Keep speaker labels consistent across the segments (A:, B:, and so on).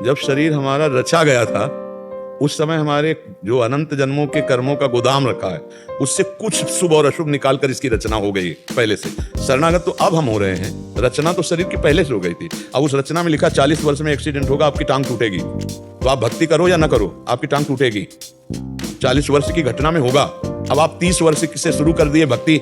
A: जब शरीर हमारा रचा गया था उस समय हमारे जो अनंत जन्मों के कर्मों का गोदाम रखा है उससे कुछ शुभ और अशुभ निकालकर इसकी रचना हो गई पहले से। शरणागत तो अब हम हो रहे हैं, रचना तो शरीर की पहले से हो गई थी। अब उस रचना में लिखा 40 वर्ष में एक्सीडेंट होगा, आपकी टांग टूटेगी, तो आप भक्ति करो या ना करो आपकी टांग टूटेगी। 40 वर्ष की घटना में होगा। अब आप 30 वर्ष से शुरू कर दिए भक्ति,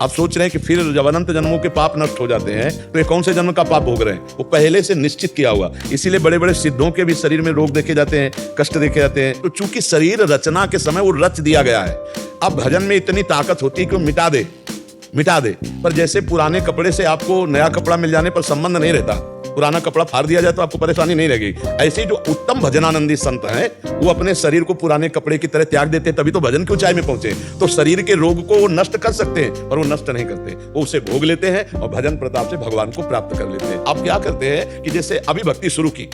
A: आप सोच रहे हैं कि फिर जब अनंत जन्मों के पाप नष्ट हो जाते हैं तो ये कौन से जन्म का पाप भोग रहे हैं, वो पहले से निश्चित किया हुआ। इसीलिए बड़े बड़े सिद्धों के भी शरीर में रोग देखे जाते हैं, कष्ट देखे जाते हैं। तो चूंकि शरीर रचना के समय वो रच दिया गया है, अब भजन में इतनी ताकत होती है कि वो मिटा दे। पर जैसे पुराने कपड़े से आपको नया कपड़ा मिल जाने पर संबंध नहीं रहता, पुराना कपड़ा फाड़ दिया जाए तो आपको परेशानी नहीं रहेगी। ऐसे ही जो उत्तम भजनानंदी संत हैं वो अपने शरीर को पुराने कपड़े की तरह त्याग देते हैं, तभी तो भजन की ऊंचाई में पहुंचे। तो शरीर के रोग को वो नष्ट कर सकते हैं पर वो नष्ट नहीं करते, वो उसे भोग लेते हैं और भजन प्रताप से भगवान को प्राप्त कर लेते हैं। आप क्या करते हैं कि जैसे अभी भक्ति शुरू की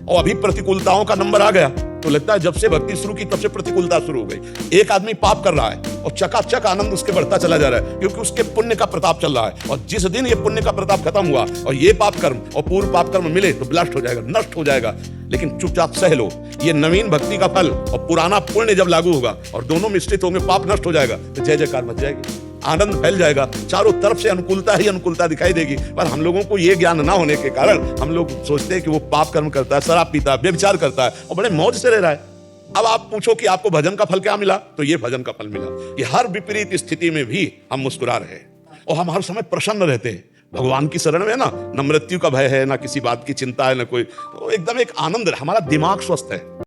A: और अभी प्रतिकूलताओं का नंबर आ गया, तो लगता है जब से भक्ति शुरू की तब से प्रतिकूलता शुरू हो गई। एक आदमी पाप कर रहा है और चकाचक आनंद उसके बढ़ता चला जा रहा है क्योंकि उसके पुण्य का प्रताप चल रहा है। और जिस दिन ये पुण्य का प्रताप खत्म हुआ और ये पाप कर्म और पूर्व पाप कर्म मिले तो ब्लास्ट हो जाएगा, नष्ट हो जाएगा। लेकिन चुपचाप सह लो, ये नवीन भक्ति का फल और पुराना पुण्य जब लागू होगा और दोनों मिश्रित होंगे, पाप नष्ट हो जाएगा तो जय जयकार मच जाएगी, आनंद फैल जाएगा, चारों तरफ से अनुकूलता ही अनुकूलता दिखाई देगी। पर हम लोगों को ये ज्ञान ना होने के कारण हम लोग सोचते हैं कि वो पाप कर्म करता है, शराब पीता है, व्यभिचार करता है और बड़े मौज से रह रहा है। अब आप पूछो कि आपको भजन का फल क्या मिला, तो ये भजन का फल मिला कि हर विपरीत स्थिति में भी हम मुस्कुरा रहे और हम हर समय प्रसन्न रहते हैं। भगवान की शरण में ना मृत्यु का भय है, ना किसी बात की चिंता है, ना कोई, तो एकदम एक आनंद, हमारा दिमाग स्वस्थ है।